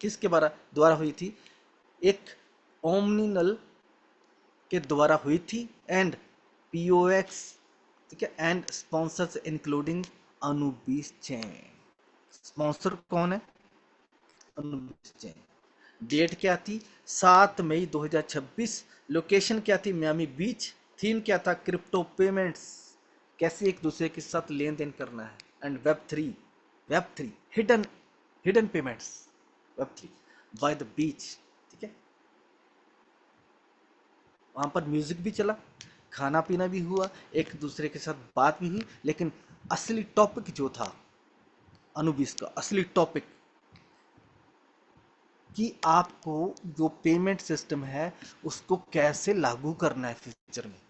किसके द्वारा हुई थी? एक ओमनिनल के द्वारा हुई थी, एंड पीओएक्स, ठीक है, and sponsors including Anubis Chain. Sponsor कौन है? अनुबीस चैन। डेट क्या थी? 7 मई 2026। लोकेशन क्या थी? मियामी बीच। थीम क्या था? क्रिप्टो पेमेंट्स, कैसे एक दूसरे के साथ लेन देन करना है। And web three hidden hidden payments, web 3 by the beach, ठीक है। वहाँ पर म्यूजिक भी चला, खाना पीना भी हुआ, एक दूसरे के साथ बात भी हुई, लेकिन असली टॉपिक जो था अनुबिस का, असली टॉपिक कि आपको जो पेमेंट सिस्टम है उसको कैसे लागू करना है फ्यूचर में।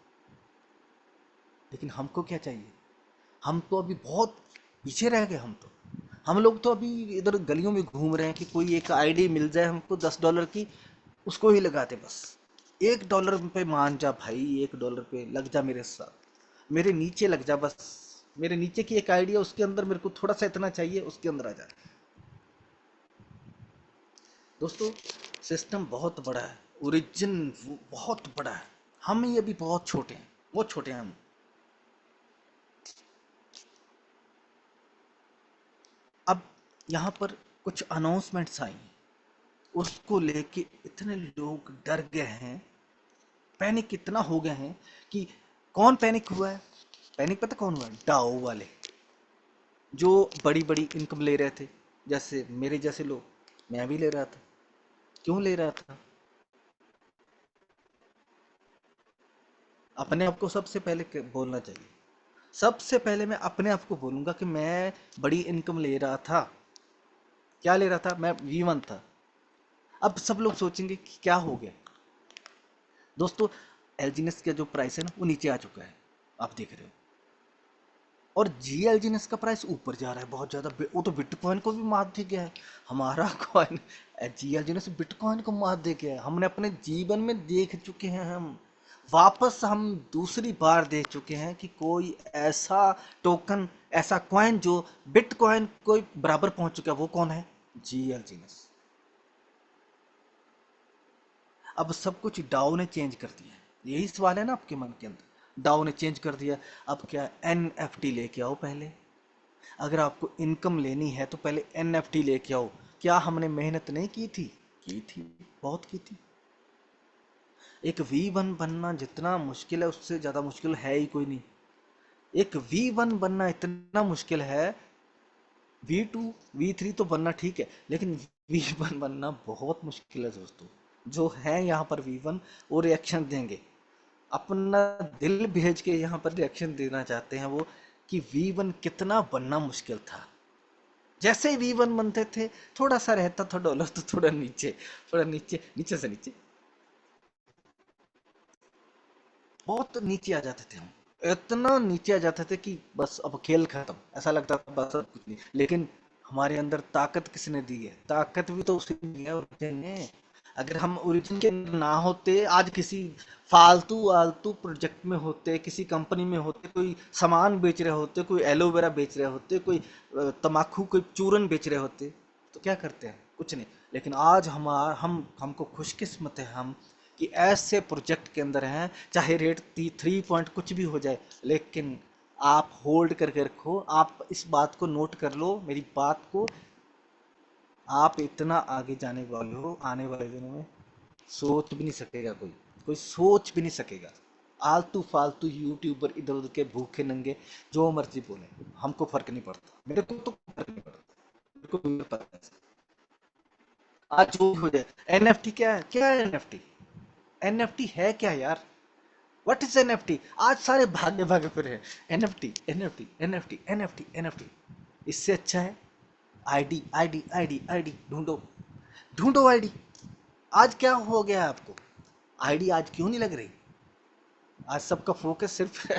लेकिन हमको क्या चाहिए? हम तो अभी बहुत पीछे रह गए। हम लोग तो अभी इधर गलियों में घूम रहे हैं कि कोई एक आईडी मिल जाए हमको $10 की, उसको ही लगाते बस। $1 पे मान जा भाई, $1 पे लग जा मेरे साथ, मेरे नीचे लग जा बस। मेरे नीचे की एक आईडी है, उसके अंदर मेरे को थोड़ा सा इतना चाहिए, उसके अंदर आ जा। दोस्तों, सिस्टम बहुत बड़ा है, ओरिजिन बहुत बड़ा है, हम ये भी बहुत छोटे हैं, बहुत छोटे हैं हम। अब यहाँ पर कुछ अनाउंसमेंट्स आई, उसको लेके इतने लोग डर गए हैं, पैनिक इतना हो गए हैं कि कौन पैनिक हुआ है? पैनिक पता कौन हुआ है? डाओ वाले, जो बड़ी बड़ी इनकम ले रहे थे, जैसे मेरे जैसे लोग। मैं भी ले रहा था। क्यों ले रहा था? अपने आप को सबसे पहले बोलना चाहिए। सबसे पहले मैं अपने आप को बोलूंगा कि मैं बड़ी इनकम ले रहा था। क्या ले रहा था? मैं V1 था। अब सब लोग सोचेंगे कि क्या हो गया। दोस्तों, एलजीनेस का जो प्राइस है ना, वो नीचे आ चुका है, आप देख रहे हो। और जीएलजीनेस का प्राइस ऊपर जा रहा है बहुत ज्यादा। वो तो बिटकॉइन को भी मात दे गया है। हमारा कॉइन जीएलजीनेस बिटकॉइन को मात दे गया है। हमने अपने जीवन में देख चुके हैं, हम वापस हम दूसरी बार देख चुके हैं कि कोई ऐसा टोकन, ऐसा कॉइन जो बिटकॉइन को बराबर पहुंच चुका है, वो कौन है? जीएलजीनेस। अब सब कुछ डाउ ने चेंज कर दिया है। यही सवाल है ना आपके मन के अंदर? डाउ ने चेंज कर दिया। अब क्या? एनएफटी लेके आओ पहले। अगर आपको इनकम लेनी है तो पहले एनएफटी लेके आओ। क्या हमने मेहनत नहीं की थी? की थी, बहुत की थी। एक V1 बनना जितना मुश्किल है, उससे ज्यादा मुश्किल है ही कोई नहीं। एक V1 बनना इतना मुश्किल है। V2 V3 तो बनना ठीक है, लेकिन V1 बनना बहुत मुश्किल है दोस्तों। जो है यहाँ पर V1, वो रिएक्शन देंगे, अपना दिल भेज के यहाँ पर रिएक्शन देना चाहते हैं वो, कि V1 कितना बनना मुश्किल था। जैसे ही V1 बनते थे, थोड़ा सा रहता था डॉलर, तो थोड़ा नीचे, थोड़ा नीचे, नीचे से नीचे, बहुत नीचे आ जाते थे हम। इतना नीचे आ जाते थे कि बस अब खेल खत्म, ऐसा लगता था बस अब कुछ नहीं। लेकिन हमारे अंदर ताकत किसने दी है? ताकत भी तो उसी ने दी है, ओरिजिन ने। अगर हम ओरिजिन के अंदर ना होते, आज किसी फालतू आलतू प्रोजेक्ट में होते, किसी कंपनी में होते, कोई सामान बेच रहे होते, कोई एलोवेरा बेच रहे होते, कोई तम्बाकू, कोई चूरन बेच रहे होते, तो क्या करते हैं? कुछ नहीं। लेकिन आज हमको खुशकिस्मत है हम, कि ऐसे प्रोजेक्ट के अंदर हैं, चाहे रेट 3 पॉइंट कुछ भी हो जाए, लेकिन आप होल्ड करके रखो। आप इस बात को नोट कर लो, मेरी बात को। आप इतना आगे जाने वाले हो आने वाले दिनों में, सोच भी नहीं सकेगा कोई। कोई सोच भी नहीं सकेगा। आलतू फालतू यूट्यूबर इधर उधर के भूखे नंगे जो मर्जी बोले, हमको फर्क नहीं पड़ता। मेरे को तो फर्क नहीं पड़ता, मेरे को भी पता है। आज जो भी हो जाए। एनएफटी क्या है? क्या है एनएफटी? एनएफटी है क्या यार? What is NFT? आज सारे भागे भागे फिर है। NFT, NFT, NFT, NFT, NFT. इससे अच्छा है आईडी, आईडी, आईडी, आईडी ढूंढो, ढूंढो आईडी। आज क्या हो गया है आपको? आईडी आज क्यों नहीं लग रही? आज सबका फोकस सिर्फ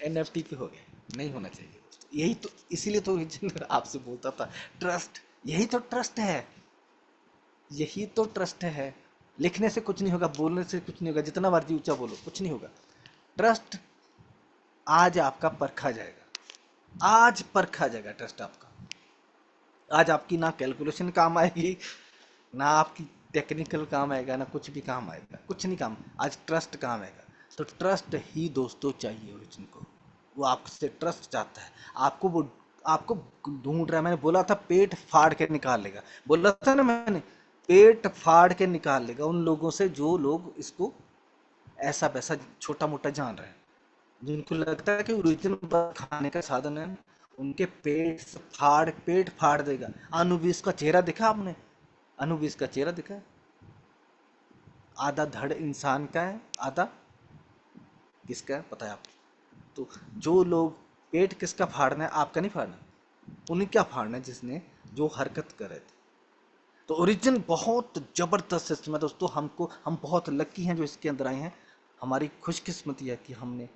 एनएफटी पे हो गया। नहीं होना चाहिए। यही तो, इसीलिए तो आपसे बोलता था, ट्रस्ट। यही तो ट्रस्ट है, यही तो ट्रस्ट है। लिखने से कुछ नहीं होगा, बोलने से कुछ नहीं होगा, जितना मर्जी ऊंचा बोलो, कुछ नहीं होगा। ट्रस्ट आज आपका परखा जाएगा, आज परखा जाएगा ट्रस्ट आपका। आज आपकी ना कैलकुलेशन काम आएगी, ना आपकी टेक्निकल काम आएगा, ना कुछ भी काम आएगा, कुछ नहीं काम, आज ट्रस्ट काम आएगा। तो ट्रस्ट ही दोस्तों चाहिए ओरिजिन को। वो आपसे ट्रस्ट चाहता है, आपको वो आपको ढूंढ रहा है। मैंने बोला था पेट फाड़ के निकाल लेगा, बोला था ना मैंने, पेट फाड़ के निकाल लेगा उन लोगों से जो लोग इसको ऐसा वैसा छोटा मोटा जान रहे हैं, जिनको लगता है कि ओरिजिन खाने का साधन है। उनके पेट फाड़ देगा। अनुबिस का चेहरा दिखा आपने? अनुबिस का चेहरा दिखा? आधा धड़ इंसान का है, आधा किसका है पता है आपको? तो जो लोग, पेट किसका फाड़ना है? आपका नहीं फाड़ना, उन्हें क्या फाड़ना है जिसने जो हरकत करे थे। तो ओरिजिन बहुत जबरदस्त सिस्टम है दोस्तों। हम बहुत लकी हैं जो इसके अंदर आए हैं। हमारी खुशकिस्मती है कि हमने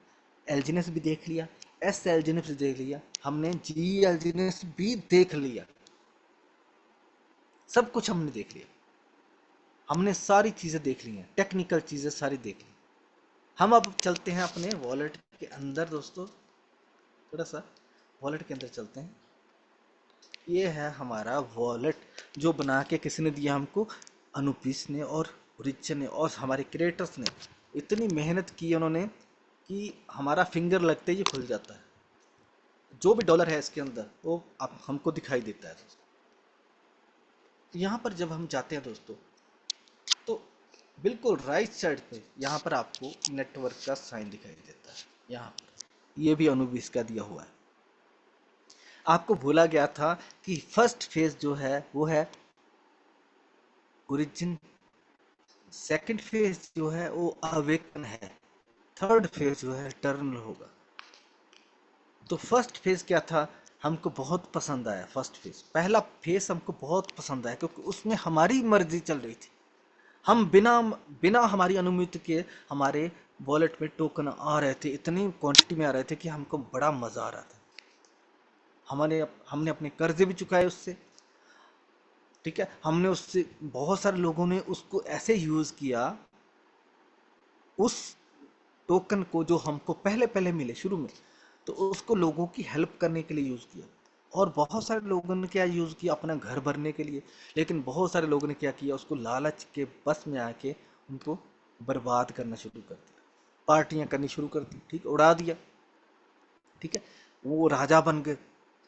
एल्जीनेस भी देख लिया, एस एल्जीनेस भी देख लिया, हमने जी एल्जीनेस भी देख लिया, सब कुछ हमने देख लिया। हमने सारी चीजें देख ली हैं, टेक्निकल चीजें सारी देख ली। हम अब चलते हैं अपने वॉलेट के अंदर दोस्तों, थोड़ा सा वॉलेट के अंदर चलते हैं। ये है हमारा वॉलेट जो बना के किसने दिया हमको? अनुपीस ने और ओरिजिन ने और हमारे क्रिएटर्स ने। इतनी मेहनत की उन्होंने कि हमारा फिंगर लगते ही खुल जाता है। जो भी डॉलर है इसके अंदर वो आप हमको दिखाई देता है दोस्तों। तो यहाँ पर जब हम जाते हैं दोस्तों, तो बिल्कुल राइट साइड पे यहाँ पर आपको नेटवर्क का साइन दिखाई देता है। यहाँ पर ये भी अनुबीस का दिया हुआ है। आपको बोला गया था कि फर्स्ट फेज जो है वो है ओरिजिन, सेकंड फेज जो है वो अवेकन है, थर्ड फेज जो है टर्नल होगा। तो फर्स्ट फेज क्या था? हमको बहुत पसंद आया फर्स्ट फेज, पहला फेज हमको बहुत पसंद आया क्योंकि उसमें हमारी मर्जी चल रही थी। हम बिना बिना हमारी अनुमति के हमारे वॉलेट में टोकन आ रहे थे, इतनी क्वांटिटी में आ रहे थे कि हमको बड़ा मजा आ रहा था। हमने अपने कर्जे भी चुकाए उससे, ठीक है। हमने उससे, बहुत सारे लोगों ने उसको ऐसे यूज किया, उस टोकन को जो हमको पहले पहले मिले शुरू में, तो उसको लोगों की हेल्प करने के लिए यूज किया। और बहुत सारे लोगों ने क्या यूज किया? अपना घर भरने के लिए। लेकिन बहुत सारे लोगों ने क्या किया? उसको लालच के बस में आके उनको बर्बाद करना शुरू कर दिया, पार्टियां करनी शुरू कर दी, ठीक, उड़ा दिया, ठीक है। वो राजा बन गए,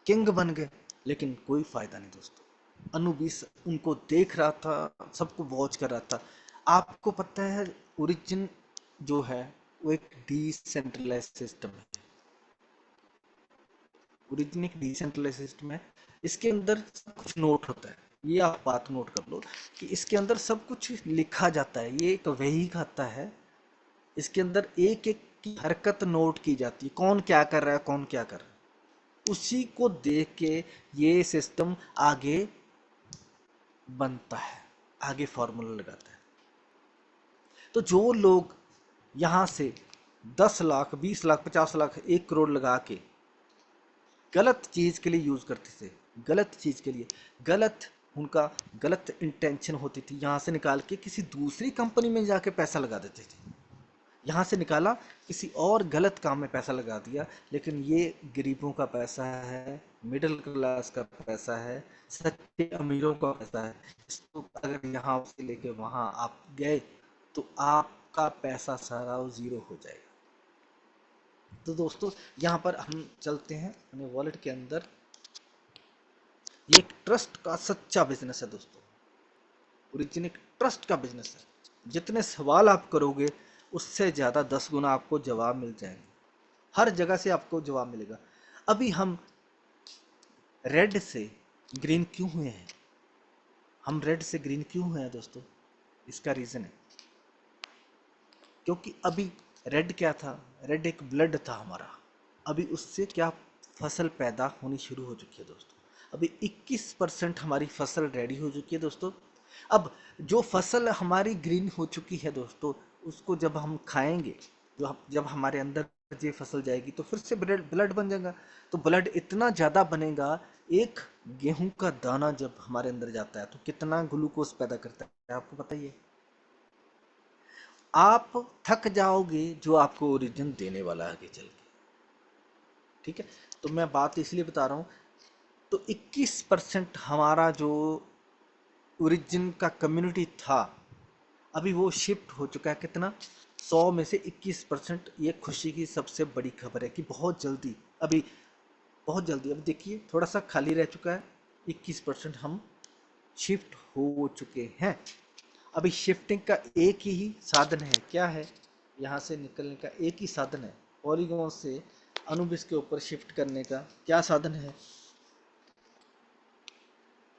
किंग बन गए, लेकिन कोई फायदा नहीं दोस्तों। अनुबिस उनको देख रहा था, सबको वॉच कर रहा था। आपको पता है ओरिजिन जो है वो एक डिसेंट्रलाइज सिस्टम है। ओरिजिन एक डिसेंट्रलाइज सिस्टम है। इसके अंदर सब कुछ नोट होता है। ये आप बात नोट कर लो कि इसके अंदर सब कुछ लिखा जाता है। ये एक वही खाता है, इसके अंदर एक एक की हरकत नोट की जाती है, कौन क्या कर रहा है, कौन क्या कर रहा है। उसी को देख के ये सिस्टम आगे बनता है, आगे फॉर्मूला लगाता है। तो जो लोग यहाँ से 10 लाख, 20 लाख, 50 लाख, 1 करोड़ लगा के गलत चीज के लिए यूज करते थे, गलत चीज के लिए, गलत उनका गलत इंटेंशन होती थी, यहाँ से निकाल के किसी दूसरी कंपनी में जाके पैसा लगा देते थे। यहाँ से निकाला, किसी और गलत काम में पैसा लगा दिया। लेकिन ये गरीबों का पैसा है, मिडिल क्लास का पैसा है, सच्चे अमीरों का पैसा है। इसको अगर यहाँ से लेके वहाँ आप गए तो आपका पैसा सारा वो जीरो हो जाएगा। तो दोस्तों यहाँ पर हम चलते हैं अपने वॉलेट के अंदर। ये एक ट्रस्ट का सच्चा बिजनेस है दोस्तों। ओरिजिन एक ट्रस्ट का बिजनेस है। जितने सवाल आप करोगे उससे ज़्यादा 10 गुना आपको जवाब मिल जाएंगे, हर जगह से आपको जवाब मिलेगा। अभी हम रेड से ग्रीन क्यों हुए हैं? हम रेड से ग्रीन क्यों हुए हैं दोस्तों? इसका रीज़न है क्योंकि अभी रेड क्या था? रेड एक ब्लड था हमारा। अभी उससे क्या फसल पैदा होनी शुरू हो चुकी है दोस्तों। अभी 21% हमारी फसल रेडी हो चुकी है दोस्तों। अब जो फसल हमारी ग्रीन हो चुकी है दोस्तों, उसको जब हम खाएंगे, जब हमारे अंदर ये फसल जाएगी तो फिर से ब्लड ब्लड बन जाएगा। तो ब्लड इतना ज़्यादा बनेगा, एक गेहूं का दाना जब हमारे अंदर जाता है तो कितना ग्लूकोज पैदा करता है आपको पता ही है। आप थक जाओगे जो आपको ओरिजिन देने वाला है आगे चल के, ठीक है। तो मैं बात इसलिए बता रहा हूँ, तो 21% हमारा जो ओरिजिन का कम्युनिटी था, अभी वो शिफ्ट हो चुका है कितना, 100 में से 21%। ये खुशी की सबसे बड़ी खबर है कि अभी बहुत जल्दी अभी देखिए थोड़ा सा खाली रह चुका है, 21% हम शिफ्ट हो चुके हैं। अभी शिफ्टिंग का एक ही साधन है, क्या है, यहाँ से निकलने का एक ही साधन है, पॉलीगॉन से अनुबिस के ऊपर शिफ्ट करने का क्या साधन है।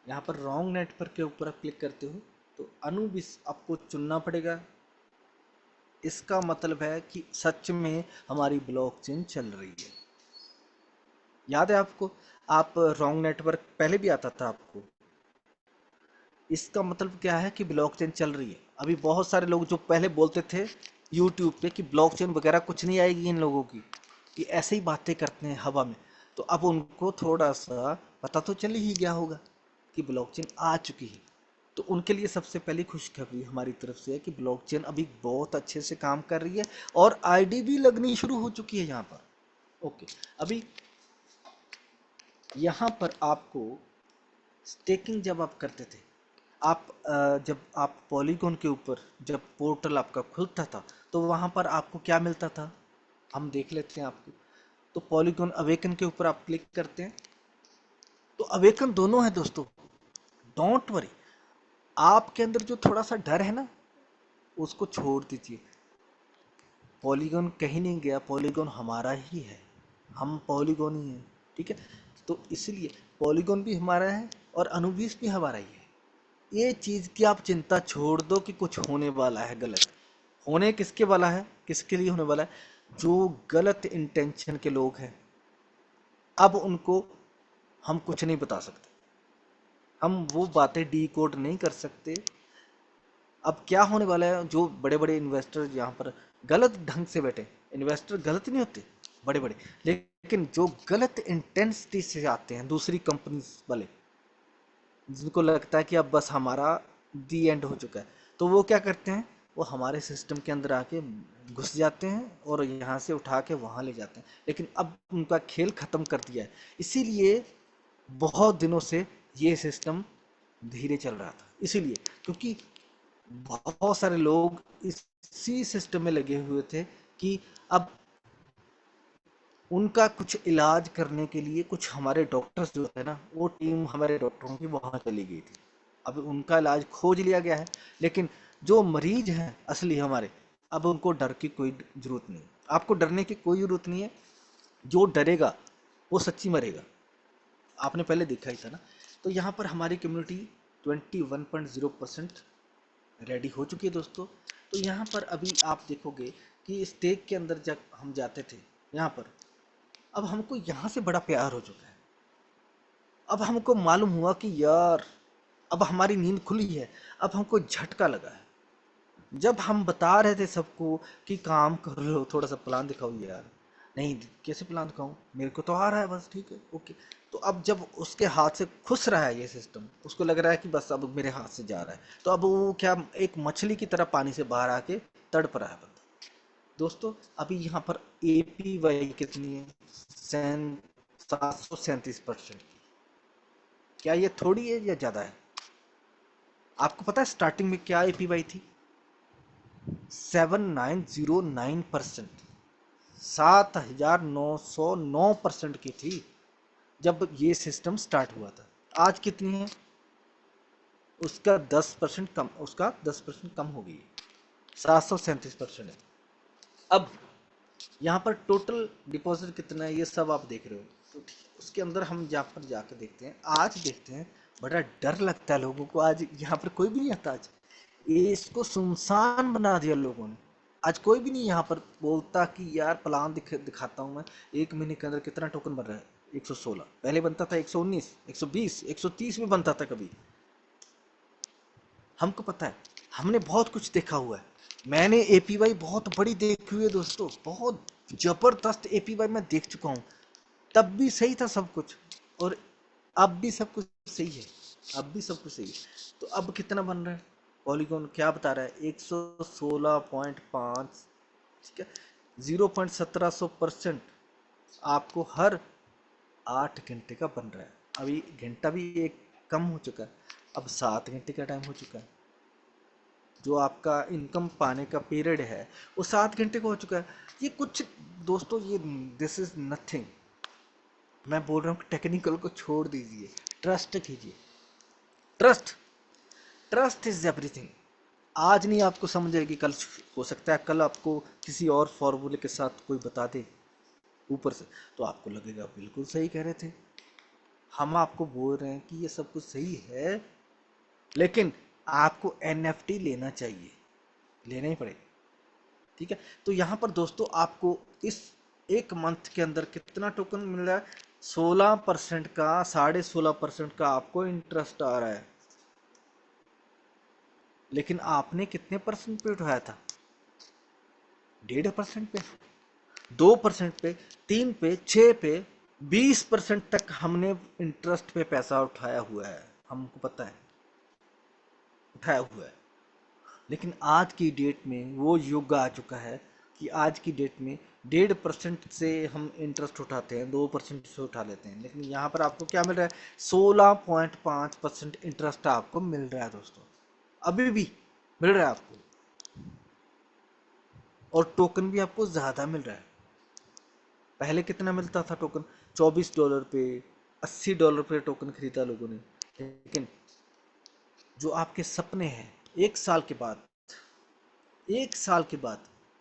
यहाँ पर रॉन्ग नेटवर्क के ऊपर आप क्लिक करते हो तो अनुबिस आपको चुनना पड़ेगा। इसका मतलब है कि सच में हमारी ब्लॉकचेन चल रही है। याद है आपको, आप रॉन्ग नेटवर्क पहले भी आता था आपको, इसका मतलब क्या है कि ब्लॉकचेन चल रही है। अभी बहुत सारे लोग जो पहले बोलते थे यूट्यूब पे कि ब्लॉकचेन वगैरह कुछ नहीं आएगी इन लोगों की, कि ऐसे ही बातें करते हैं हवा में, तो अब उनको थोड़ा सा पता तो चल ही गया होगा कि ब्लॉकचेन आ चुकी है। तो उनके लिए सबसे पहली खुशखबरी हमारी तरफ से है कि ब्लॉकचेन अभी बहुत अच्छे से काम कर रही है और आईडी भी लगनी शुरू हो चुकी है यहाँ पर। ओके, अभी यहाँ पर आपको स्टेकिंग जब आप करते थे, जब आप पॉलीगॉन के ऊपर जब पोर्टल आपका खुलता था तो वहाँ पर आपको क्या मिलता था, हम देख लेते हैं आपको। तो पॉलीगॉन अवेकन के ऊपर आप क्लिक करते हैं तो अवेकन दोनों है दोस्तों, डोंट वरी। आपके अंदर जो थोड़ा सा डर है ना, उसको छोड़ दीजिए। पॉलीगॉन कहीं नहीं गया, पॉलीगॉन हमारा ही है, हम पॉलीगॉन ही हैं, ठीक है। तो इसलिए पॉलीगॉन भी हमारा है और अनुबिस भी हमारा ही है। ये चीज़ की आप चिंता छोड़ दो कि कुछ होने वाला है गलत। होने किसके वाला है, किसके लिए होने वाला है, जो गलत इंटेंशन के लोग हैं। अब उनको हम कुछ नहीं बता सकते, हम वो बातें डी कोड नहीं कर सकते। अब क्या होने वाला है, जो बड़े बड़े इन्वेस्टर यहाँ पर गलत ढंग से बैठे, इन्वेस्टर गलत नहीं होते बड़े बड़े, लेकिन जो गलत इंटेंसिटी से आते हैं दूसरी कंपनी वाले, जिनको लगता है कि अब बस हमारा दी एंड हो चुका है, तो वो क्या करते हैं, वो हमारे सिस्टम के अंदर आके घुस जाते हैं और यहाँ से उठा के वहाँ ले जाते हैं। लेकिन अब उनका खेल ख़त्म कर दिया है, इसीलिए बहुत दिनों से ये सिस्टम धीरे चल रहा था, इसीलिए क्योंकि बहुत सारे लोग इसी सिस्टम में लगे हुए थे कि अब उनका कुछ इलाज करने के लिए कुछ हमारे डॉक्टर्स जो है ना, वो टीम हमारे डॉक्टरों की वहाँ चली गई थी। अब उनका इलाज खोज लिया गया है, लेकिन जो मरीज हैं असली हमारे, अब उनको डर की कोई ज़रूरत नहीं, आपको डरने की कोई ज़रूरत नहीं है। जो डरेगा वो सच्ची मरेगा, आपने पहले देखा ही था ना। तो यहाँ पर हमारी कम्युनिटी 21.0% रेडी हो चुकी है दोस्तों। तो यहाँ पर अभी आप देखोगे कि स्टेक के अंदर जब हम जाते थे यहाँ पर, अब हमको यहाँ से बड़ा प्यार हो चुका है। अब हमको मालूम हुआ कि यार अब हमारी नींद खुली है, अब हमको झटका लगा है। जब हम बता रहे थे सबको कि काम कर लो, थोड़ा सा प्लान दिखाओ यार, नहीं कैसे प्लान दिखाऊं, मेरे को तो आ रहा है बस, ठीक है ओके। तो अब जब उसके हाथ से खुस रहा है ये सिस्टम, उसको लग रहा है कि बस अब मेरे हाथ से जा रहा है, तो अब वो क्या एक मछली की तरह पानी से बाहर आके तड़प रहा है बंदा। दोस्तों अभी यहाँ पर APY कितनी है, 737%। क्या ये थोड़ी है या ज़्यादा है? आपको पता है स्टार्टिंग में क्या APY थी? 7909%, 7909% की थी जब ये सिस्टम स्टार्ट हुआ था। आज कितनी है? उसका 10% कम, उसका 10% कम हो गई है, 737% है। अब यहाँ पर टोटल डिपॉजिट कितना है ये सब आप देख रहे हो, तो उसके अंदर हम जहाँ पर जाकर देखते हैं, आज देखते हैं, बड़ा डर लगता है लोगों को। आज यहाँ पर कोई भी नहीं आता, आज इसको सुनसान बना दिया लोगों ने। आज कोई भी नहीं यहाँ पर बोलता कि यार प्लान दिखाता हूँ मैं, 1 महीने के अंदर कितना टोकन बन रहा है, 116, पहले बनता था 119, 120, 130 भी बनता था कभी। हमको पता है, हमने बहुत कुछ देखा हुआ है। मैंने APY बहुत बड़ी देखी हुई है दोस्तों, बहुत जबरदस्त APY मैं देख चुका हूँ। तब भी सही था सब कुछ, और अब भी सब कुछ सही है, अब भी सब कुछ सही है। तो अब कितना बन रहा है, पॉलीगॉन क्या बता रहा है, 116.5, ठीक है, 0.17% आपको हर 8 घंटे का बन रहा है। अभी घंटा भी एक कम हो चुका है, अब 7 घंटे का टाइम हो चुका है। जो आपका इनकम पाने का पीरियड है वो 7 घंटे का हो चुका है। ये कुछ दोस्तों, ये दिस इज नथिंग। मैं बोल रहा हूँ कि टेक्निकल को छोड़ दीजिए, ट्रस्ट कीजिए। Trust, trust is everything. आज नहीं आपको समझेगी, कल हो सकता है कल आपको किसी और फॉर्मूले के साथ कोई बता दे ऊपर से, तो आपको लगेगा बिल्कुल सही कह रहे थे। हम आपको बोल रहे हैं कि ये सब कुछ सही है, लेकिन आपको एनएफटी लेना चाहिए, लेना ही पड़ेगा। ठीक है, तो यहाँ पर दोस्तों आपको इस एक मंथ के अंदर कितना टोकन मिल रहा है? 16% का, 16.5% का आपको इंटरेस्ट आ रहा है। लेकिन आपने कितने परसेंट पे उठाया था? 1.5% पे, 2% पे, 3 पे, 6 पे, 20% तक हमने इंटरेस्ट पे पैसा उठाया हुआ है, हमको पता है उठाया हुआ है। लेकिन आज की डेट में वो युग आ चुका है कि आज की डेट में 1.5% से हम इंटरेस्ट उठाते हैं, 2% से उठा लेते हैं, लेकिन यहाँ पर आपको क्या मिल रहा है? 16.5% इंटरेस्ट आपको मिल रहा है दोस्तों, अभी भी मिल रहा है आपको। और टोकन भी आपको ज़्यादा मिल रहा है। पहले कितना मिलता था टोकन? $24 पे, $80 पे टोकन खरीदा लोगों ने। लेकिन जो आपके सपने हैं, एक साल के बाद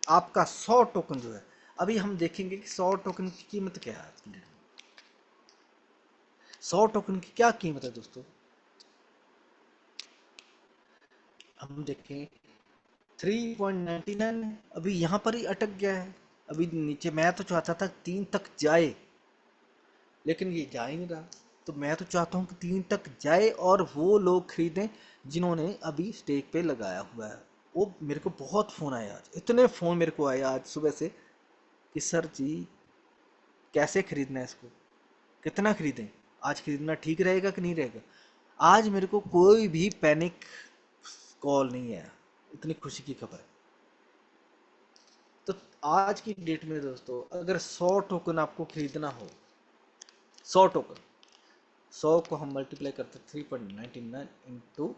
आपका 100 टोकन जो है, अभी हम देखेंगे कि 100 टोकन की कीमत क्या है आज की डेट में। 100 टोकन की क्या कीमत है दोस्तों? हम देखें 3.99 है, अभी यहाँ पर ही अटक गया है। अभी नीचे मैं तो चाहता था 3 तक जाए, लेकिन ये जा ही नहीं रहा। तो मैं तो चाहता हूँ कि 3 तक जाए और वो लोग खरीदें जिन्होंने अभी स्टेक पे लगाया हुआ है। वो मेरे को बहुत फ़ोन आए आज, इतने फ़ोन मेरे को आए आज सुबह से कि सर जी कैसे खरीदना है इसको, कितना खरीदें, आज खरीदना ठीक रहेगा कि नहीं रहेगा। आज मेरे को कोई भी पैनिक कॉल नहीं आया, इतनी खुशी की खबर है। तो आज की डेट में दोस्तों अगर 100 टोकन आपको खरीदना हो, 100 टोकन, 100 को हम मल्टीप्लाई करते 3.99 इंटू,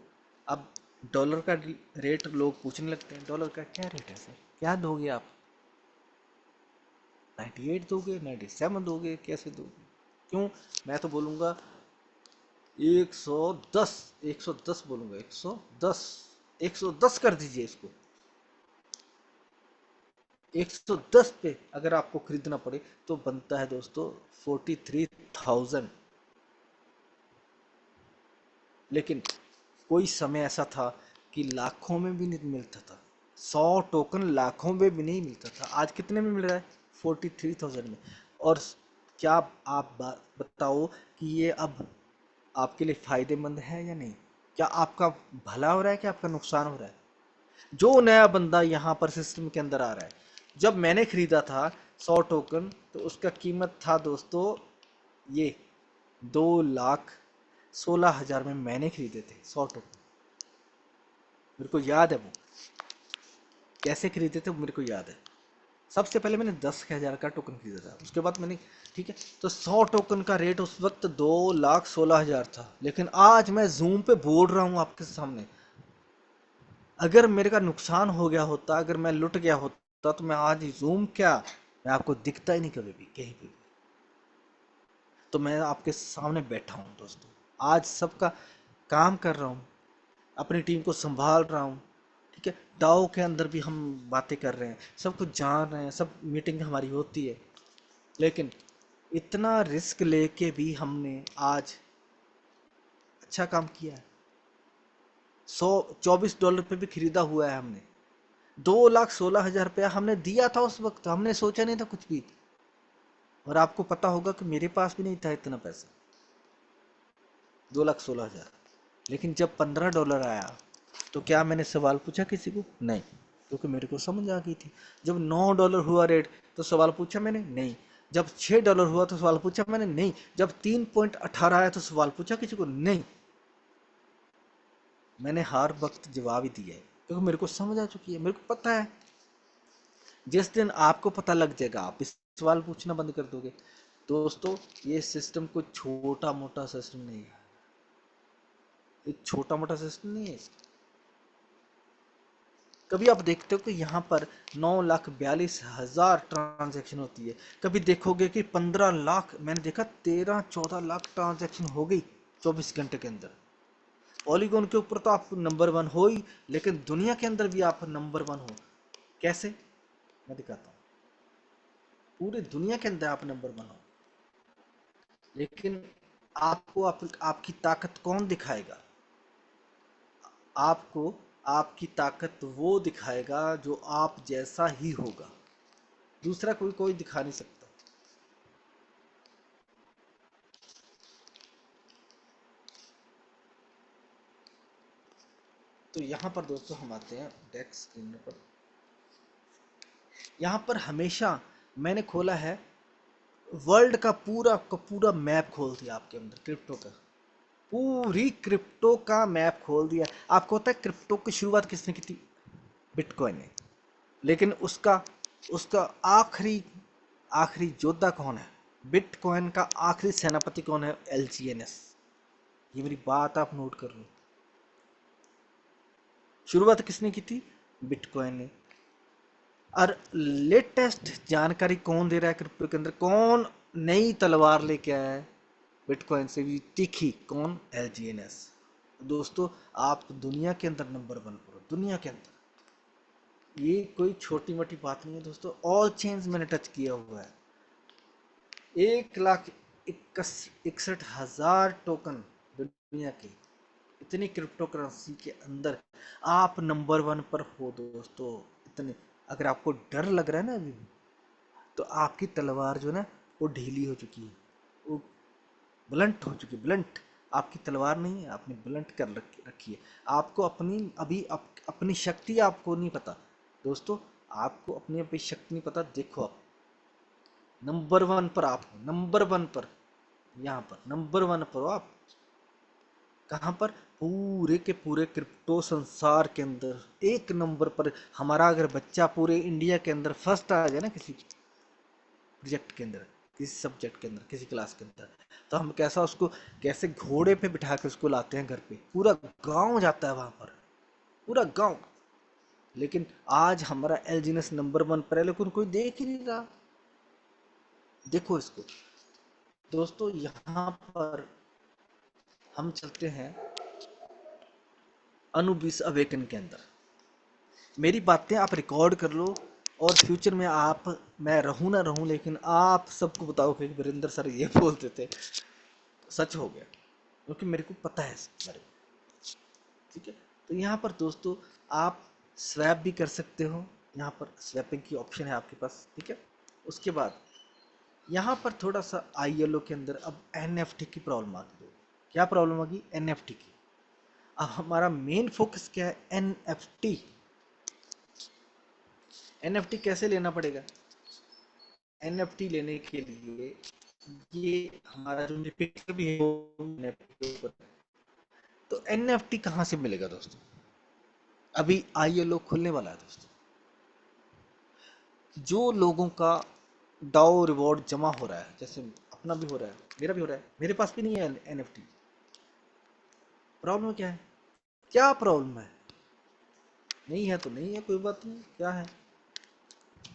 अब डॉलर का रेट लोग पूछने लगते हैं, डॉलर का क्या रेट है सर, क्या दोगे आप? 98 दोगे, 97 दोगे, कैसे दोगे? क्यों? मैं तो बोलूँगा 110, 110 बोलूँगा, 110, 110 कर दीजिए इसको। 110 पे अगर आपको खरीदना पड़े तो बनता है दोस्तों 43,000। लेकिन कोई समय ऐसा था कि लाखों में भी नहीं मिलता था, 100 टोकन लाखों में भी नहीं मिलता था। आज कितने में मिल रहा है? 43,000 में। और क्या आप बताओ कि ये अब आपके लिए फायदेमंद है या नहीं? क्या आपका भला हो रहा है कि आपका नुकसान हो रहा है? जो नया बंदा यहाँ पर सिस्टम के अंदर आ रहा है, जब मैंने खरीदा था 100 टोकन तो उसका कीमत था दोस्तों ये 2,16,000 में मैंने खरीदे थे 100 टोकन। मेरे को याद है वो कैसे खरीदे थे, वो मेरे को याद है। सबसे पहले मैंने 10,000 का टोकन खरीदा था, उसके बाद मैंने, ठीक है, तो 100 टोकन का रेट उस वक्त 2,16,000 था। लेकिन आज मैं जूम पे बोल रहा हूँ आपके सामने, अगर मेरे का नुकसान हो गया होता, अगर मैं लुट गया होता, तो मैं आज जूम क्या, मैं आपको दिखता ही नहीं कभी भी कहीं पे भी। तो मैं आपके सामने बैठा हूँ दोस्तों, आज सबका काम कर रहा हूँ, अपनी टीम को संभाल रहा हूँ। ठीक है, डाओ के अंदर भी हम बातें कर रहे हैं, सब कुछ जान रहे हैं, सब मीटिंग हमारी होती है। लेकिन इतना रिस्क लेके भी हमने आज अच्छा काम किया है। 124 डॉलर पे भी खरीदा हुआ है हमने। 2,16,000 रुपया हमने दिया था उस वक्त, हमने सोचा नहीं था कुछ भी। और आपको पता होगा कि मेरे पास भी नहीं था इतना पैसा, 2,16,000। लेकिन जब $15 आया तो क्या मैंने सवाल पूछा किसी को? नहीं, क्योंकि मेरे को समझ आ गई थी। जब $9 हुआ रेट तो सवाल पूछा मैंने? नहीं। जब $6 हुआ तो सवाल पूछा मैंने? नहीं। जब 3.18 आया तो सवाल पूछा किसी को? नहीं। मैंने हर वक्त जवाब ही दिया है, क्योंकि मेरे को समझ आ चुकी है, मेरे को पता है। जिस दिन आपको पता लग जाएगा आप इस सवाल पूछना बंद कर दोगे। दोस्तों ये सिस्टम कोई छोटा मोटा सिस्टम नहीं है, ये छोटा मोटा सिस्टम नहीं है। कभी आप देखते हो कि यहाँ पर 9,42,000 ट्रांजैक्शन होती है, कभी देखोगे कि 15 लाख, मैंने देखा 13-14 लाख ट्रांजैक्शन हो गई 24 घंटे के अंदर। पॉलीगॉन के ऊपर तो आप नंबर 1 हो ही, लेकिन दुनिया के अंदर भी आप नंबर 1 हो। कैसे, मैं दिखाता हूँ। पूरी दुनिया के अंदर आप नंबर 1 हो, लेकिन आपको आपकी ताकत कौन दिखाएगा? आपको आपकी ताकत वो दिखाएगा जो आप जैसा ही होगा, दूसरा कोई कोई दिखा नहीं सकता। तो यहाँ पर दोस्तों हम आते हैं डेस्क स्क्रीन पर। यहाँ पर हमेशा मैंने खोला है वर्ल्ड का पूरा मैप खोल दिया आपके अंदर, क्रिप्टो का पूरी क्रिप्टो का मैप खोल दिया। आपको पता है क्रिप्टो की शुरुआत किसने की थी? बिटकॉइन ने। लेकिन उसका उसका आखिरी आखिरी योद्धा कौन है? बिटकॉइन का आखिरी सेनापति कौन है? एलजीएनएस। ये मेरी बात आप नोट कर लो। शुरुआत किसने की थी? बिटकॉइन ने। और लेटेस्ट जानकारी कौन दे रहा है क्रिप्टो के अंदर? कौन नई तलवार लेके आया है बिटकॉइन से भी तीखी? कौन? एलजीएनएस। दोस्तों आप दुनिया के अंदर नंबर 1 पर हो, दुनिया के अंदर। ये कोई छोटी मोटी बात नहीं है दोस्तों। ऑल चेन्स मैंने टच किया हुआ है। 1,61,000 टोकन दुनिया के, इतनी क्रिप्टो करेंसी के अंदर आप नंबर 1 पर हो दोस्तों। इतने, अगर आपको डर लग रहा है ना अभी, तो आपकी तलवार जो है ना वो ढीली हो चुकी है, वो ब्लंट हो चुकी है। ब्लंट आपकी तलवार नहीं है, आपने ब्लंट कर रखी है। आपको अपनी अभी अपनी शक्ति आपको नहीं पता दोस्तों। आपको अपनी अभी शक्ति नहीं पता। देखो आप नंबर 1 पर आप हो, नंबर 1 पर, यहाँ पर नंबर 1 पर हो आप। कहाँ पर? पूरे के पूरे क्रिप्टो संसार के अंदर एक नंबर पर। हमारा अगर बच्चा पूरे इंडिया के अंदर फर्स्ट आ जाए ना किसी प्रोजेक्ट के अंदर, किसी सब्जेक्ट के अंदर, किसी क्लास के अंदर, तो हम कैसा उसको, कैसे घोड़े पे बिठा के उसको लाते हैं घर पे, पूरा गांव जाता है वहां पर, पूरा गांव। लेकिन आज हमारा एलजीनेस नंबर 1 पर है, लेकिन कोई देख ही नहीं रहा। देखो इसको दोस्तों। यहाँ पर हम चलते हैं अनुबिस अवेकन के अंदर। मेरी बातें आप रिकॉर्ड कर लो, और फ्यूचर में आप, मैं रहूं ना रहूं, लेकिन आप सबको बताओ कि वीरेंद्र सर ये बोलते थे, सच हो गया, क्योंकि मेरे को पता है इस बारे में। ठीक है। तो यहाँ पर दोस्तों आप स्वैप भी कर सकते हो, यहाँ पर स्वैपिंग की ऑप्शन है आपके पास। ठीक है। उसके बाद यहाँ पर थोड़ा सा आईएलओ के अंदर अब एनएफटी की प्रॉब्लम आ गई। क्या प्रॉब्लम आ गई? एनएफटी की। अब हमारा मेन फोकस क्या है? एनएफटी। एनएफटी कैसे लेना पड़ेगा? एनएफटी लेने के लिए ये हमारा जो पिक्चर भी है वो NFT के ऊपर है। तो एनएफटी कहाँ से मिलेगा दोस्तों? अभी आईएलओ खुलने वाला है दोस्तों। जो लोगों का डाउ रिवॉर्ड जमा हो रहा है, जैसे अपना भी हो रहा है, मेरा भी हो रहा है, मेरे पास भी नहीं है एनएफटी। प्रॉब्लम क्या है? क्या प्रॉब्लम है? नहीं है तो नहीं है, कोई बात नहीं। क्या है?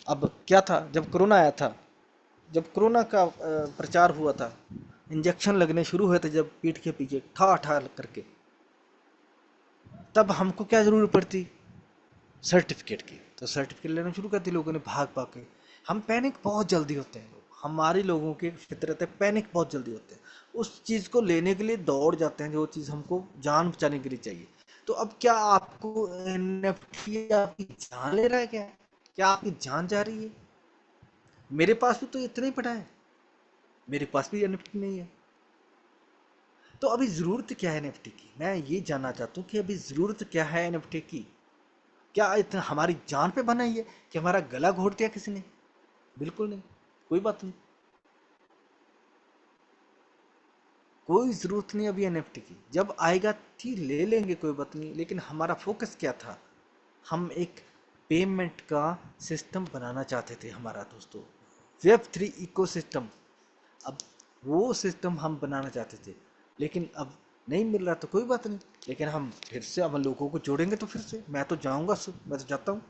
अब क्या था जब कोरोना आया था, जब कोरोना का प्रचार हुआ था, इंजेक्शन लगने शुरू हुए थे जब पीठ के पीछे ठा ठा करके, तब हमको क्या जरूरत पड़ती? सर्टिफिकेट की। तो सर्टिफिकेट लेना शुरू कर दी लोगों ने भाग भाग के। हम पैनिक बहुत जल्दी होते हैं लोग, हमारे लोगों की फितरत है, पैनिक बहुत जल्दी होते हैं। उस चीज़ को लेने के लिए दौड़ जाते हैं जो चीज़ हमको जान बचाने के लिए चाहिए। तो अब क्या आपको एनएफटी आपकी जान ले रहा है? क्या आपकी जान जा रही है? मेरे पास भी तो इतना ही पड़ा है, मेरे पास भी एनएफटी नहीं है। तो अभी ज़रूरत क्या है एनएफटी की? मैं ये जानना चाहता हूँ कि अभी ज़रूरत क्या है एनएफटी की? क्या इतना हमारी जान पे बना ही है कि हमारा गला घोट दिया किसी ने? बिल्कुल नहीं। कोई बात नहीं, कोई ज़रूरत नहीं अभी एनएफटी की। जब आएगा थी ले लेंगे, कोई बात नहीं। लेकिन हमारा फोकस क्या था? हम एक पेमेंट का सिस्टम बनाना चाहते थे हमारा दोस्तों, वेब 3 इकोसिस्टम। अब वो सिस्टम हम बनाना चाहते थे, लेकिन अब नहीं मिल रहा तो कोई बात नहीं, लेकिन हम फिर से अब लोगों को जोड़ेंगे। तो फिर से मैं तो जाऊंगा, मैं तो जाता हूँ,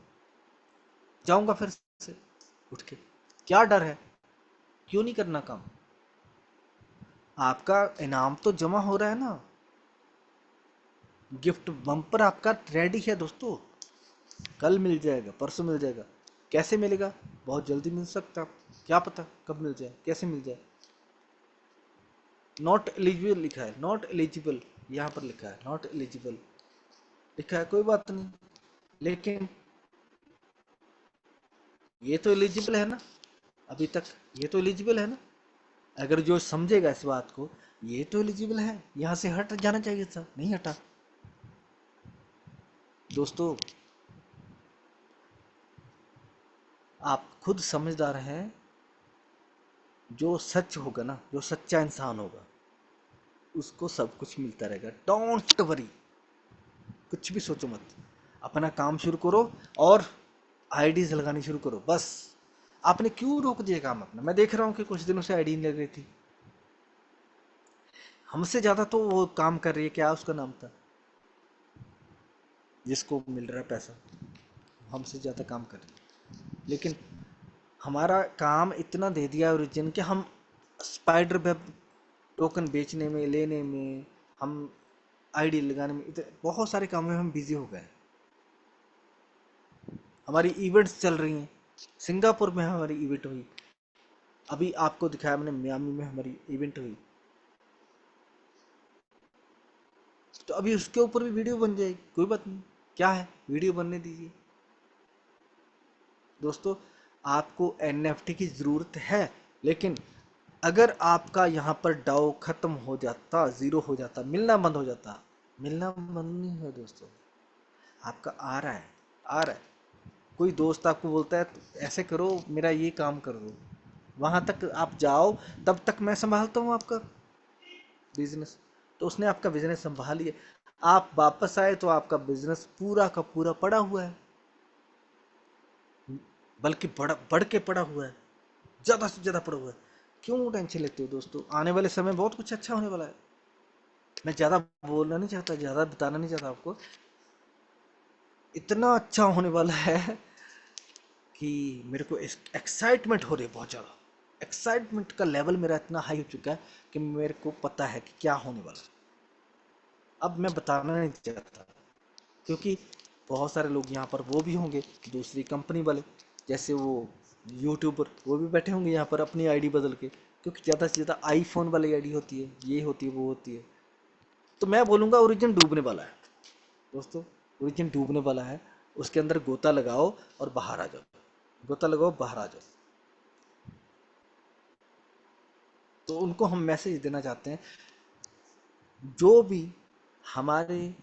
जाऊंगा फिर से उठ के। क्या डर है? क्यों नहीं करना काम? आपका इनाम तो जमा हो रहा है ना, गिफ्ट बम्पर आपका रेडी है दोस्तों। कल मिल जाएगा, परसों मिल जाएगा। कैसे मिलेगा? बहुत जल्दी मिल सकता है, क्या पता कब मिल जाए, कैसे मिल जाए। नॉट एलिजिबल लिखा है, नॉट एलिजिबल, यहाँ पर लिखा है नॉट एलिजिबल लिखा है, कोई बात नहीं। लेकिन ये तो एलिजिबल है ना अभी तक, ये तो एलिजिबल है ना। अगर जो समझेगा इस बात को, ये तो एलिजिबल है, यहाँ से हट जाना चाहिए था, नहीं हटा। दोस्तों आप खुद समझदार हैं। जो सच होगा ना, जो सच्चा इंसान होगा, उसको सब कुछ मिलता रहेगा। डोंट वरी, कुछ भी सोचो मत, अपना काम शुरू करो और आईडीज लगानी शुरू करो बस। आपने क्यों रोक दिया काम अपना? मैं देख रहा हूँ कि कुछ दिनों से आईडी नहीं लग रही थी। हमसे ज्यादा तो वो काम कर रही है, क्या उसका नाम था जिसको मिल रहा है पैसा, हमसे ज्यादा काम कर रही है। लेकिन हमारा काम इतना दे दिया ओरिजिन कि हम स्पाइडर वेब टोकन बेचने में, लेने में, हम आईडी लगाने में, बहुत सारे कामों में हम बिजी हो गए। हमारी इवेंट्स चल रही हैं, सिंगापुर में हमारी इवेंट हुई, अभी आपको दिखाया मैंने, मियामी में हमारी इवेंट हुई, तो अभी उसके ऊपर भी वीडियो बन जाएगी, कोई बात नहीं, क्या है, वीडियो बनने दीजिए। दोस्तों आपको एनएफटी की ज़रूरत है, लेकिन अगर आपका यहाँ पर डाउ खत्म हो जाता, ज़ीरो हो जाता, मिलना बंद हो जाता, मिलना बंद नहीं है दोस्तों, आपका आ रहा है, आ रहा है। कोई दोस्त आपको बोलता है तो ऐसे करो, मेरा ये काम कर दो, वहाँ तक आप जाओ, तब तक मैं संभालता हूँ आपका बिजनेस। तो उसने आपका बिजनेस संभाल लिया, आप वापस आए तो आपका बिजनेस पूरा का पूरा पड़ा हुआ है, बल्कि बढ़ के पड़ा हुआ है, ज़्यादा से ज़्यादा पड़ा हुआ है। क्यों टेंशन लेते हो दोस्तों? आने वाले समय बहुत कुछ अच्छा होने वाला है। मैं ज़्यादा बोलना नहीं चाहता, ज़्यादा बताना नहीं चाहता आपको, इतना अच्छा होने वाला है कि मेरे को एक्साइटमेंट हो रही है, बहुत ज़्यादा एक्साइटमेंट का लेवल मेरा इतना हाई हो चुका है कि मेरे को पता है कि क्या होने वाला है। अब मैं बताना नहीं चाहता, क्योंकि बहुत सारे लोग यहाँ पर वो भी होंगे दूसरी कंपनी वाले, जैसे वो यूट्यूबर, वो भी बैठे होंगे यहाँ पर अपनी आईडी बदल के, क्योंकि ज़्यादा से ज़्यादा आईफोन वाली आईडी होती है, ये होती है, वो होती है। तो मैं बोलूँगा ओरिजिन डूबने वाला है दोस्तों, ओरिजिन डूबने वाला है। उसके अंदर गोता लगाओ और बाहर आ जाओ, गोता लगाओ बाहर आ जाओ। तो उनको हम मैसेज देना चाहते हैं, जो भी हमारे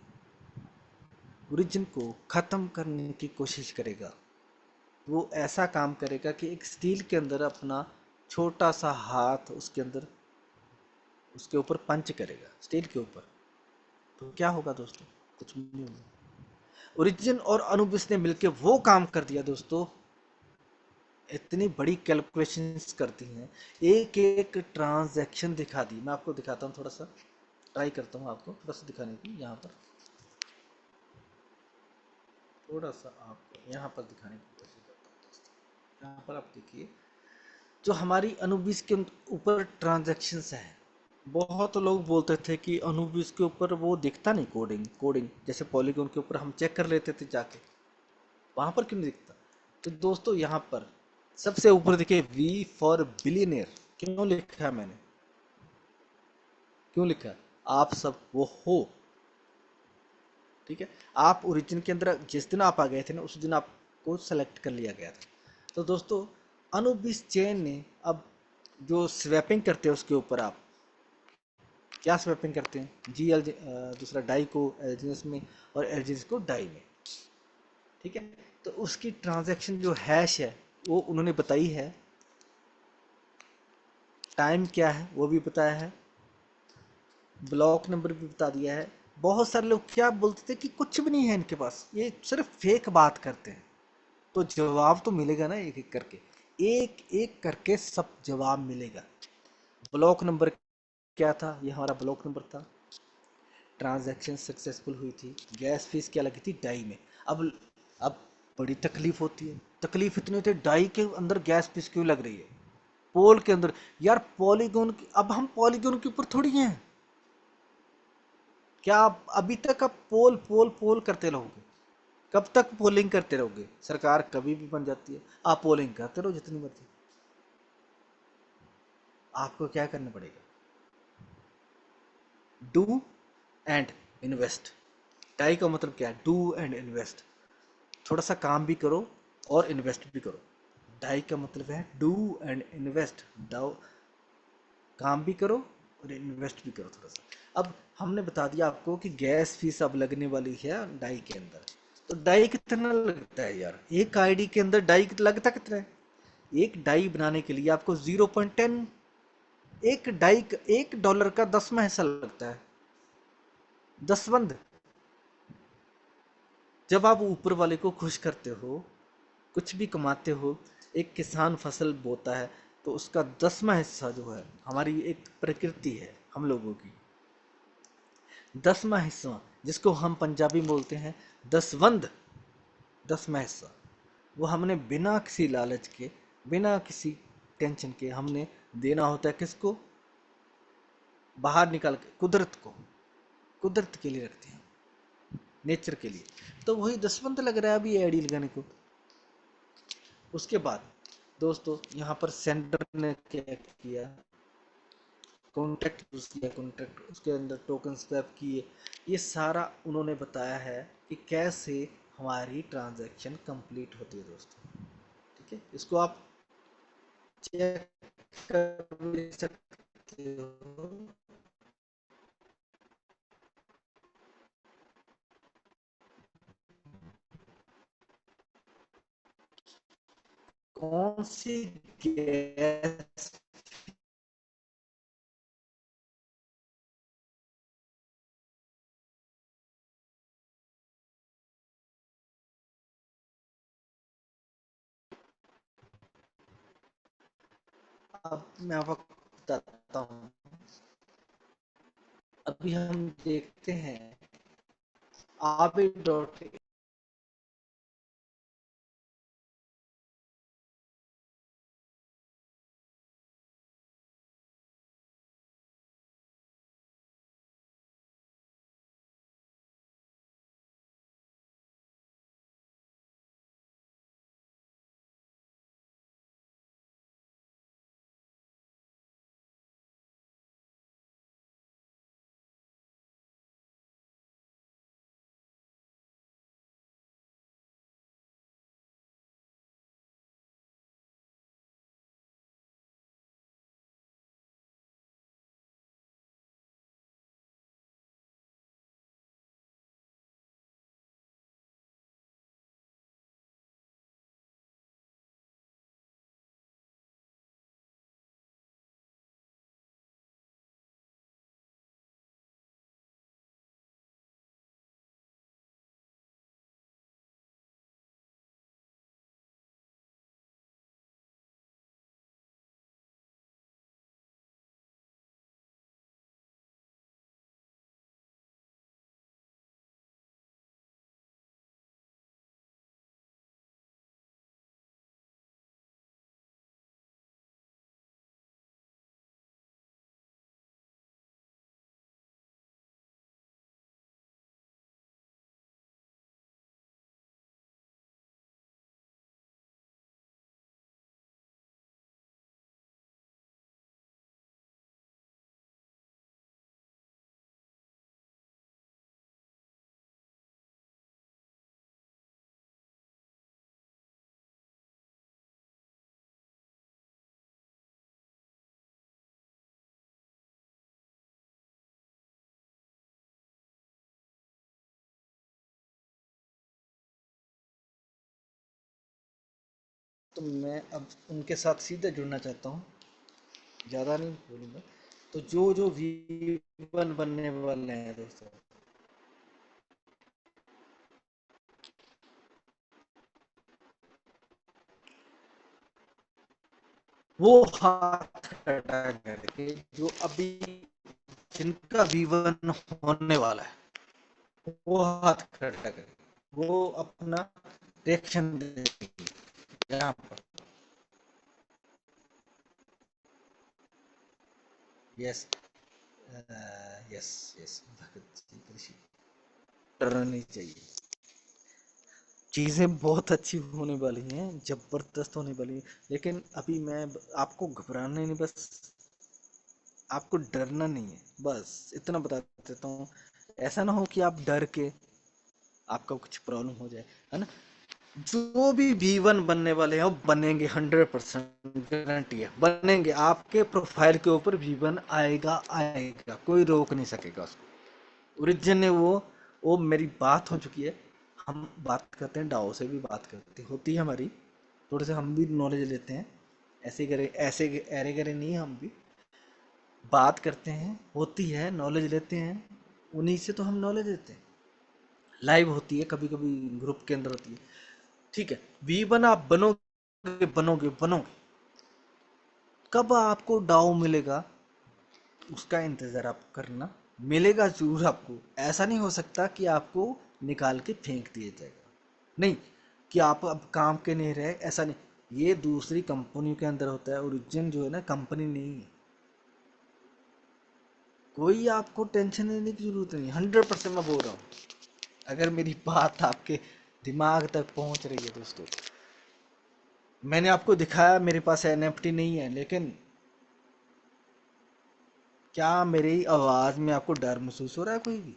ओरिजिन को ख़त्म करने की कोशिश करेगा, वो ऐसा काम करेगा कि एक स्टील के अंदर अपना छोटा सा हाथ उसके अंदर, उसके ऊपर पंच करेगा स्टील के ऊपर, तो क्या होगा दोस्तों? कुछ नहीं होगा। ओरिजिन और अनुबिस ने मिलकर वो काम कर दिया दोस्तों, इतनी बड़ी कैलकुलेशंस करती हैं, एक एक ट्रांजैक्शन दिखा दी। मैं आपको दिखाता हूँ, थोड़ा सा ट्राई करता हूँ आपको थोड़ा सा दिखाने की, यहाँ पर थोड़ा सा आपको यहाँ पर दिखाने की कोशिश करता हूँ दोस्तों। यहाँ पर आप देखिए, जो हमारी अनुबिस के ऊपर ट्रांजैक्शंस हैं, बहुत लोग बोलते थे कि अनुबिस के ऊपर वो दिखता नहीं, कोडिंग कोडिंग जैसे पॉलीगॉन के ऊपर हम चेक कर लेते थे जाके, वहाँ पर क्यों नहीं दिखता? तो दोस्तों यहाँ पर सबसे ऊपर देखिए, वी फॉर बिलियनियर, क्यों लिखा है मैंने, क्यों लिखा है? आप सब वो हो, ठीक है। आप ओरिजिन के अंदर जिस दिन आप आ गए थे ना, उस दिन आपको सेलेक्ट कर लिया गया था। तो दोस्तों अनुबिस चेन ने अब जो स्वैपिंग करते हैं उसके ऊपर, आप क्या स्वैपिंग करते हैं, जी एल दूसरा डाई को एलजीएस में और एलजीएस को डाई में, ठीक है। तो उसकी ट्रांजैक्शन जो हैश है वो उन्होंने बताई है, टाइम क्या है वो भी बताया है, ब्लॉक नंबर भी बता दिया है। बहुत सारे लोग क्या बोलते थे कि कुछ भी नहीं है इनके पास, ये सिर्फ फेक बात करते हैं। तो जवाब तो मिलेगा ना, एक एक करके, एक एक करके सब जवाब मिलेगा। ब्लॉक नंबर क्या था, ये हमारा ब्लॉक नंबर था। ट्रांजैक्शन सक्सेसफुल हुई थी, गैस फीस क्या लगी थी, डाई में। अब बड़ी तकलीफ होती है, तकलीफ इतनी होती है, डाई के अंदर गैस फीस क्यों लग रही है, पोल के अंदर। यार पॉलीगोन, अब हम पॉलीगोन के ऊपर थोड़ी हैं। क्या आप अभी तक आप पोल पोल पोल करते रहोगे? कब तक पोलिंग करते रहोगे? सरकार कभी भी बन जाती है, आप पोलिंग करते रहो जितनी मर्जी। आपको क्या करना पड़ेगा? Do and invest. डाई का मतलब क्या है? Do and invest. थोड़ा सा काम भी करो और इन्वेस्ट भी करो। डाई का मतलब है डू एंड इन्वेस्ट। डाउ, काम भी करो और इन्वेस्ट भी करो थोड़ा सा। अब हमने बता दिया आपको कि गैस फीस अब लगने वाली है डाई के अंदर। तो डाई कितना लगता है यार, एक आईडी के अंदर डाई लगता कितना है? एक डाई बनाने के लिए आपको 0.10, एक डाई, $1 का 10वां हिस्सा लगता है, दसवंध। जब आप ऊपर वाले को खुश करते हो, कुछ भी कमाते हो, एक किसान फसल बोता है, तो उसका 10वां हिस्सा जो है, हमारी एक प्रकृति है हम लोगों की, 10वां हिस्सा, जिसको हम पंजाबी में बोलते हैं दसवंध, 10वां हिस्सा, वो हमने बिना किसी लालच के, बिना किसी टेंशन के हमने देना होता है। किसको? बाहर निकाल के, कुदरत को, कुदरत के लिए रखते हैं, नेचर के लिए। तो वही दसवंध लग रहा है अभी एडी लगाने को। उसके बाद दोस्तों यहाँ पर सेंडर ने क्या किया, कॉन्ट्रैक्ट यूज किया, कॉन्ट्रैक्ट उसके अंदर टोकन स्वैप किए। ये सारा उन्होंने बताया है कि कैसे हमारी ट्रांजैक्शन कंप्लीट होती है दोस्तों। ठीक है, इसको आप चेक कर भी सकते हो। कौन सी गैस, अब मैं आपको बताता हूँ। अभी हम देखते हैं आबे तो मैं अब उनके साथ सीधे जुड़ना चाहता हूँ, ज़्यादा नहीं बोलूँगा। तो जो जो V1 बनने वाले हैं दोस्तों, वो हाथ खड़ा करके जो अभी जिनका V1 होने वाला है वो हाथ खड़ा करे, वो अपना रिएक्शन देंगे यहाँ पर। Yes yes yes Bhagat ji कृषि, डरना नहीं चाहिए। चीज़ें बहुत अच्छी होने वाली हैं, जबरदस्त होने वाली हैं, लेकिन अभी मैं आपको घबराना नहीं, बस आपको डरना नहीं है, बस इतना बता देता हूँ। ऐसा ना हो कि आप डर के आपका कुछ प्रॉब्लम हो जाए, है ना। जो भी V1 बनने वाले हैं वो बनेंगे, 100% गारंटी है, बनेंगे। आपके प्रोफाइल के ऊपर V1 आएगा आएगा, कोई रोक नहीं सकेगा उसको। ओरिजिन ने वो मेरी बात हो चुकी है। हम बात करते हैं, डाओ से भी बात करते होती है हमारी, थोड़े से हम भी नॉलेज लेते हैं, ऐसे करे ऐसे ऐरे करे नहीं, हम भी बात करते हैं, होती है, नॉलेज लेते हैं, उन्हीं से तो हम नॉलेज लेते हैं। लाइव होती है, कभी कभी ग्रुप के अंदर होती है, ठीक है। V1 आप बनोगे बनोगे बनोगे, कब आपको डाउ मिलेगा उसका इंतजार आप करना, मिलेगा जरूर आपको। ऐसा नहीं हो सकता कि आपको निकाल के फेंक दिया जाएगा, नहीं, कि आप अब काम के नहीं रहे, ऐसा नहीं। ये दूसरी कंपनी के अंदर होता है, ओरिजिन जो है ना कंपनी नहीं है। कोई आपको टेंशन लेने की जरूरत नहीं, 100% मैं बोल रहा हूँ। अगर मेरी बात आपके दिमाग तक पहुंच रही है दोस्तों, मैंने आपको दिखाया मेरे पास NFT नहीं है, लेकिन क्या मेरी आवाज में आपको डर महसूस हो रहा है? कोई भी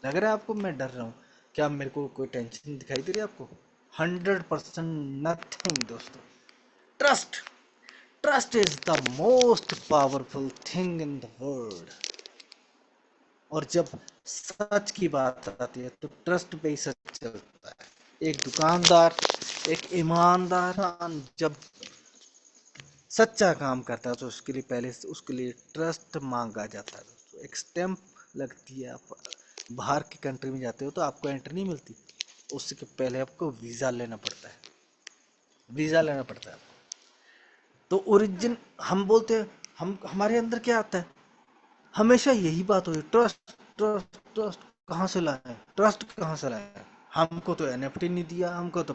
लग रहा है आपको मैं डर रहा हूँ? क्या मेरे को कोई टेंशन दिखाई दे रही है आपको? 100% नथिंग दोस्तों। Trust, trust is the most powerful thing in the world. और जब सच की बात आती है तो ट्रस्ट पे ही सच चलता है। एक दुकानदार, एक ईमानदार इंसान जब सच्चा काम करता है तो उसके लिए पहले से उसके लिए ट्रस्ट मांगा जाता है। तो एक स्टैंप लगती है, आप बाहर की कंट्री में जाते हो तो आपको एंट्री नहीं मिलती, उसके पहले आपको वीज़ा लेना पड़ता है, वीज़ा लेना पड़ता है आपको। तो ओरिजिन हम बोलते हैं, हम हमारे अंदर क्या आता है, हमेशा यही बात होती है, ट्रस्ट ट्रस्ट ट्रस्ट। कहाँ से लाए, ट्रस्ट कहाँ से लाए? हमको तो NFT नहीं दिया, हमको तो